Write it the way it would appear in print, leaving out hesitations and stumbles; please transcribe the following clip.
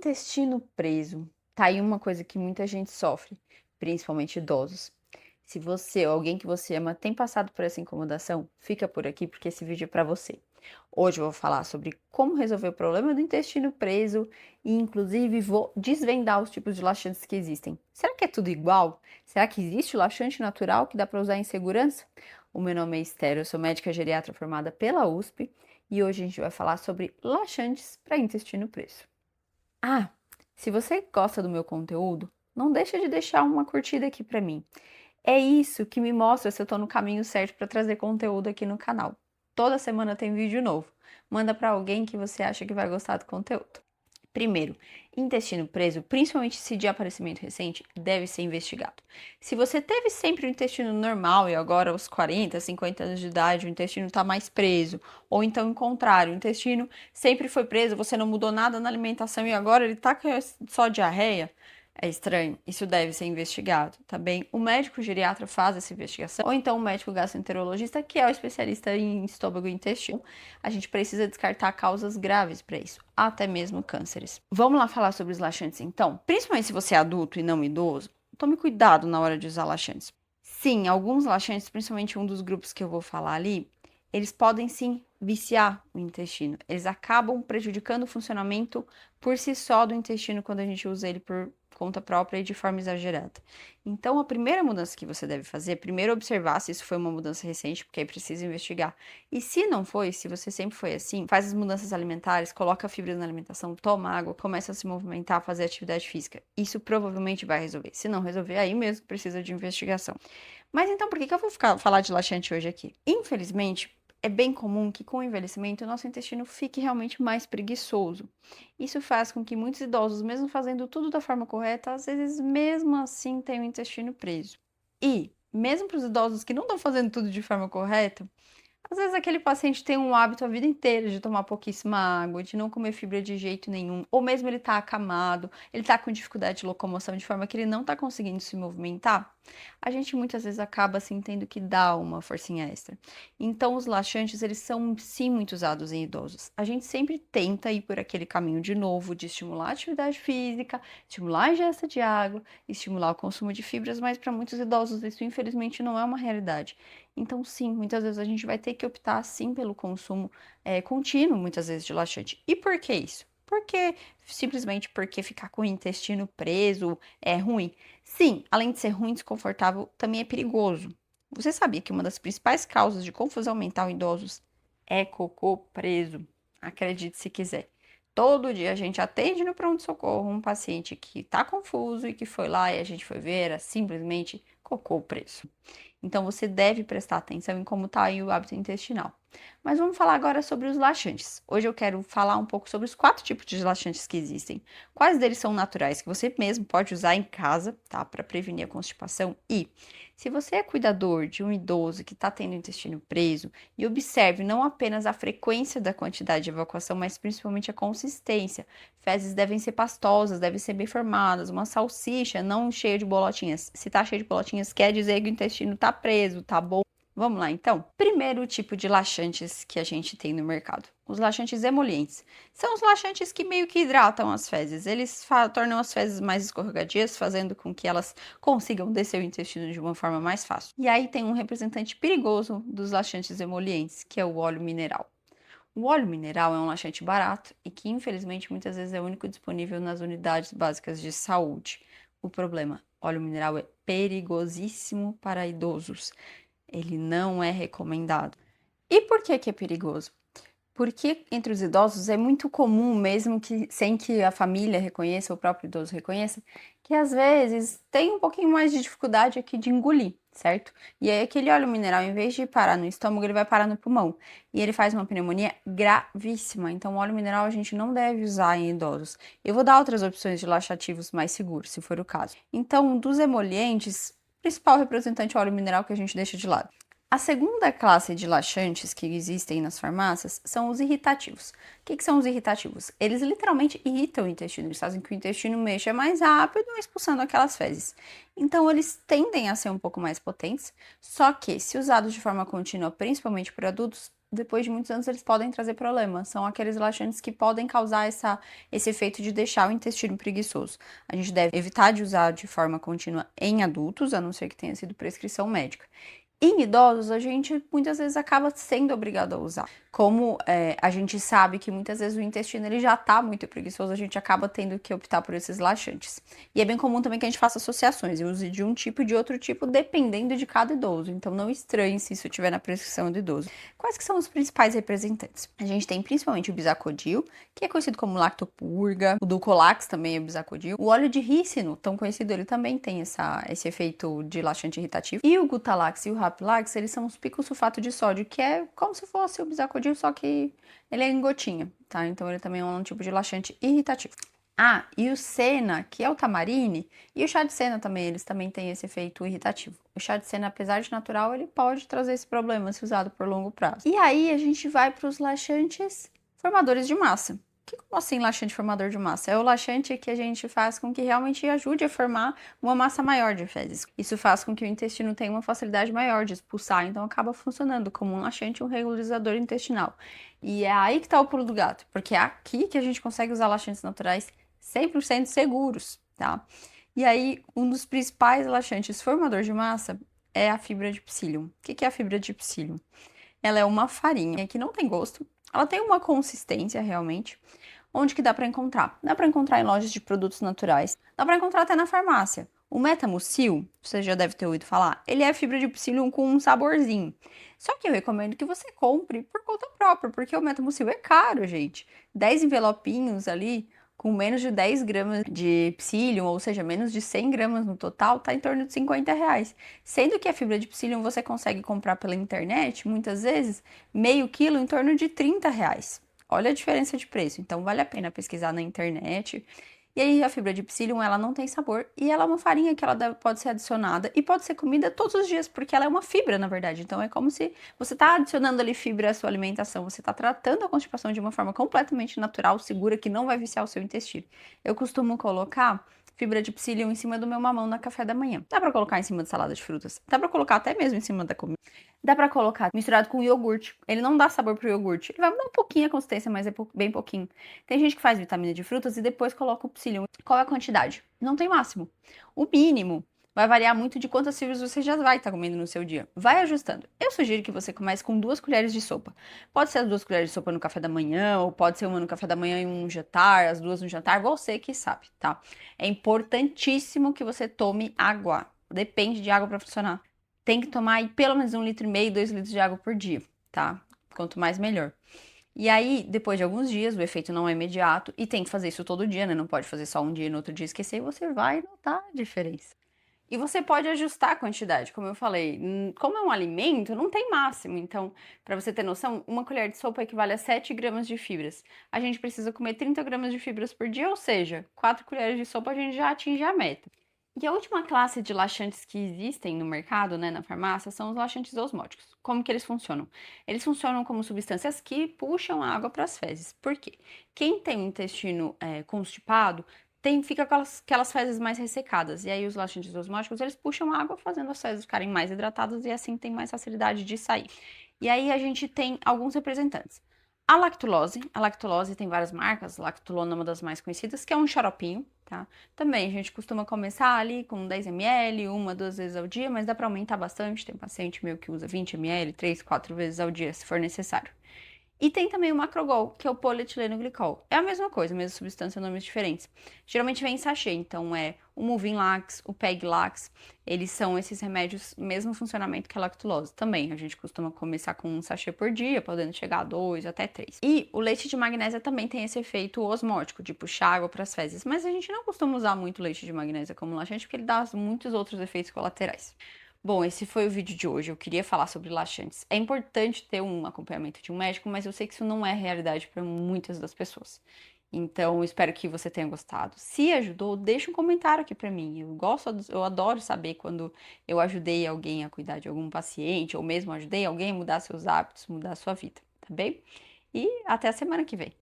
Intestino preso. Tá aí uma coisa que muita gente sofre, principalmente idosos. Se você ou alguém que você ama tem passado por essa incomodação, fica por aqui porque esse vídeo é para você. Hoje eu vou falar sobre como resolver o problema do intestino preso e, inclusive, vou desvendar os tipos de laxantes que existem. Será que é tudo igual? Será que existe o laxante natural que dá para usar em segurança? O meu nome é Esther, eu sou médica geriatra formada pela USP e hoje a gente vai falar sobre laxantes para intestino preso. Ah, se você gosta do meu conteúdo, não deixa de deixar uma curtida aqui para mim. É isso que me mostra se eu estou no caminho certo para trazer conteúdo aqui no canal. Toda semana tem vídeo novo. Manda para alguém que você acha que vai gostar do conteúdo. Primeiro, intestino preso, principalmente se de aparecimento recente, deve ser investigado. Se você teve sempre o intestino normal e agora aos 40, 50 anos de idade o intestino está mais preso, ou então o contrário, o intestino sempre foi preso, você não mudou nada na alimentação e agora ele está com só diarreia, é estranho, isso deve ser investigado, tá bem? O médico geriatra faz essa investigação, ou então o médico gastroenterologista, que é o especialista em estômago e intestino. A gente precisa descartar causas graves para isso, até mesmo cânceres. Vamos lá falar sobre os laxantes então? Principalmente se você é adulto e não idoso, tome cuidado na hora de usar laxantes. Sim, alguns laxantes, principalmente um dos grupos que eu vou falar ali, eles podem sim viciar o intestino. Eles acabam prejudicando o funcionamento por si só do intestino quando a gente usa ele por conta própria e de forma exagerada. Então, a primeira mudança que você deve fazer é primeiro observar se isso foi uma mudança recente, porque aí precisa investigar. E se não foi, se você sempre foi assim, faz as mudanças alimentares, coloca fibras na alimentação, toma água, começa a se movimentar, fazer atividade física. Isso provavelmente vai resolver. Se não resolver, aí mesmo precisa de investigação. Mas então, por que eu vou falar de laxante hoje aqui? Infelizmente, é bem comum que com o envelhecimento o nosso intestino fique realmente mais preguiçoso. Isso faz com que muitos idosos, mesmo fazendo tudo da forma correta, às vezes mesmo assim tenham o intestino preso. E, mesmo para os idosos que não estão fazendo tudo de forma correta, às vezes aquele paciente tem um hábito a vida inteira de tomar pouquíssima água, de não comer fibra de jeito nenhum, ou mesmo ele tá acamado, ele tá com dificuldade de locomoção de forma que ele não tá conseguindo se movimentar. A gente muitas vezes acaba assim tendo que dar uma forcinha extra. Então os laxantes, eles são sim muito usados em idosos. A gente sempre tenta ir por aquele caminho de novo de estimular a atividade física, estimular a ingesta de água, estimular o consumo de fibras, mas para muitos idosos isso infelizmente não é uma realidade. Então, sim, muitas vezes a gente vai ter que optar, sim, pelo consumo contínuo, muitas vezes, de laxante. E por que isso? Simplesmente porque ficar com o intestino preso é ruim? Sim, além de ser ruim e desconfortável, também é perigoso. Você sabia que uma das principais causas de confusão mental em idosos é cocô preso? Acredite se quiser. Todo dia a gente atende no pronto-socorro um paciente que está confuso e que foi lá e a gente foi ver, era simplesmente cocô preso. Então você deve prestar atenção em como está aí o hábito intestinal. Mas vamos falar agora sobre os laxantes. Hoje eu quero falar um pouco sobre os 4 tipos de laxantes que existem. Quais deles são naturais, que você mesmo pode usar em casa, tá? Para prevenir a constipação. E se você é cuidador de um idoso que está tendo o intestino preso, e observe não apenas a frequência da quantidade de evacuação, mas principalmente a consistência. Fezes devem ser pastosas, devem ser bem formadas. Uma salsicha não cheia de bolotinhas. Se tá cheia de bolotinhas, quer dizer que o intestino tá preso, tá bom? Vamos lá, então. Primeiro tipo de laxantes que a gente tem no mercado. Os laxantes emolientes. São os laxantes que meio que hidratam as fezes. Eles tornam as fezes mais escorregadias, fazendo com que elas consigam descer o intestino de uma forma mais fácil. E aí tem um representante perigoso dos laxantes emolientes, que é o óleo mineral. O óleo mineral é um laxante barato e que, infelizmente, muitas vezes é o único disponível nas unidades básicas de saúde. O problema, óleo mineral é perigosíssimo para idosos. Ele não é recomendado. E por que que é perigoso? Porque entre os idosos é muito comum, mesmo que sem que a família reconheça, o próprio idoso reconheça, que às vezes tem um pouquinho mais de dificuldade aqui de engolir, certo? E aí aquele óleo mineral, em vez de parar no estômago, ele vai parar no pulmão. E ele faz uma pneumonia gravíssima. Então, o óleo mineral a gente não deve usar em idosos. Eu vou dar outras opções de laxativos mais seguros, se for o caso. Então, dos emolientes, principal representante é o óleo mineral que a gente deixa de lado. A segunda classe de laxantes que existem nas farmácias são os irritativos. O que são os irritativos? Eles literalmente irritam o intestino, eles fazem que o intestino mexa mais rápido, expulsando aquelas fezes. Então, eles tendem a ser um pouco mais potentes, só que, se usados de forma contínua, principalmente por adultos, depois de muitos anos eles podem trazer problema. São aqueles laxantes que podem causar esse efeito de deixar o intestino preguiçoso. A gente deve evitar de usar de forma contínua em adultos, a não ser que tenha sido prescrição médica. Em idosos, a gente muitas vezes acaba sendo obrigado a usar. Como a gente sabe que muitas vezes o intestino ele já está muito preguiçoso, a gente acaba tendo que optar por esses laxantes. E é bem comum também que a gente faça associações e use de um tipo e de outro tipo, dependendo de cada idoso. Então não estranhe se isso estiver na prescrição do idoso. Quais que são os principais representantes? A gente tem principalmente o bisacodil, que é conhecido como lactopurga, o dulcolax também é bisacodil, o óleo de rícino, tão conhecido, ele também tem esse efeito de laxante irritativo, e o gutalax e o rapilax, eles são os picosulfato de sódio, que é como se fosse o bisacodil, só que ele é em gotinha, tá? Então ele também é um tipo de laxante irritativo. Ah, e o Senna, que é o tamarine, e o chá de Senna também, eles também têm esse efeito irritativo. O chá de Senna, apesar de natural, ele pode trazer esse problema se usado por longo prazo. E aí a gente vai para os laxantes formadores de massa. Como assim laxante formador de massa? É o laxante que a gente faz com que realmente ajude a formar uma massa maior de fezes. Isso faz com que o intestino tenha uma facilidade maior de expulsar, então acaba funcionando como um laxante, um regularizador intestinal. E é aí que está o pulo do gato, porque é aqui que a gente consegue usar laxantes naturais 100% seguros, tá? E aí, um dos principais laxantes formador de massa é a fibra de psyllium. O que é a fibra de psyllium? Ela é uma farinha que não tem gosto, ela tem uma consistência realmente. Onde que dá para encontrar? Dá para encontrar em lojas de produtos naturais, dá para encontrar até na farmácia. O metamucil, você já deve ter ouvido falar, ele é fibra de psyllium com um saborzinho. Só que eu recomendo que você compre por conta própria, porque o metamucil é caro, gente. 10 envelopinhos ali, com menos de 10 gramas de psyllium, ou seja, menos de 100 gramas no total, tá em torno de R$ 50. Sendo que a fibra de psyllium você consegue comprar pela internet, muitas vezes, meio quilo em torno de R$ 30. Olha a diferença de preço, então vale a pena pesquisar na internet. E aí a fibra de psyllium, ela não tem sabor e ela é uma farinha que ela pode ser adicionada e pode ser comida todos os dias, porque ela é uma fibra, na verdade. Então é como se você está adicionando ali fibra à sua alimentação, você está tratando a constipação de uma forma completamente natural, segura, que não vai viciar o seu intestino. Eu costumo colocar fibra de psyllium em cima do meu mamão no café da manhã. Dá para colocar em cima de salada de frutas, dá para colocar até mesmo em cima da comida. Dá pra colocar misturado com iogurte. Ele não dá sabor pro iogurte. Ele vai mudar um pouquinho a consistência, mas é bem pouquinho. Tem gente que faz vitamina de frutas e depois coloca o psyllium. Qual é a quantidade? Não tem máximo. O mínimo vai variar muito de quantas fibras você já vai estar comendo no seu dia. Vai ajustando. Eu sugiro que você comece com 2 colheres de sopa. Pode ser as 2 colheres de sopa no café da manhã, ou pode ser uma no café da manhã e um jantar, as 2 no jantar, você que sabe, tá? É importantíssimo que você tome água. Depende de água para funcionar. Tem que tomar aí pelo menos 1,5 litro, 2 litros de água por dia, tá? Quanto mais, melhor. E aí, depois de alguns dias, o efeito não é imediato e tem que fazer isso todo dia, né? Não pode fazer só um dia e no outro dia esquecer, e você vai notar a diferença. E você pode ajustar a quantidade, como eu falei, como é um alimento, não tem máximo. Então, para você ter noção, uma colher de sopa equivale a 7 gramas de fibras. A gente precisa comer 30 gramas de fibras por dia, ou seja, 4 colheres de sopa a gente já atinge a meta. E a última classe de laxantes que existem no mercado, né, na farmácia, são os laxantes osmóticos. Como que eles funcionam? Eles funcionam como substâncias que puxam a água para as fezes. Por quê? Quem tem o intestino constipado fica com aquelas fezes mais ressecadas. E aí os laxantes osmóticos, eles puxam a água, fazendo as fezes ficarem mais hidratadas e assim tem mais facilidade de sair. E aí a gente tem alguns representantes. A lactulose tem várias marcas, lactulona é uma das mais conhecidas, que é um xaropinho, tá? Também a gente costuma começar ali com 10 ml, 1, 2 vezes ao dia, mas dá para aumentar bastante. Tem paciente meu que usa 20 ml, 3, 4 vezes ao dia, se for necessário. E tem também o Macrogol, que é o polietileno glicol. É a mesma coisa, a mesma substância, nomes diferentes. Geralmente vem em sachê, então é o Movin-Lax, o Peg-Lax, eles são esses remédios, mesmo funcionamento que a lactulose. Também, a gente costuma começar com um sachê por dia, podendo chegar a 2 até 3. E o leite de magnésia também tem esse efeito osmótico, de puxar água para as fezes, mas a gente não costuma usar muito leite de magnésia como laxante, porque ele dá muitos outros efeitos colaterais. Bom, esse foi o vídeo de hoje. Eu queria falar sobre laxantes. É importante ter um acompanhamento de um médico, mas eu sei que isso não é realidade para muitas das pessoas. Então, espero que você tenha gostado. Se ajudou, deixa um comentário aqui para mim. Eu adoro saber quando eu ajudei alguém a cuidar de algum paciente, ou mesmo ajudei alguém a mudar seus hábitos, mudar a sua vida, tá bem? E até a semana que vem.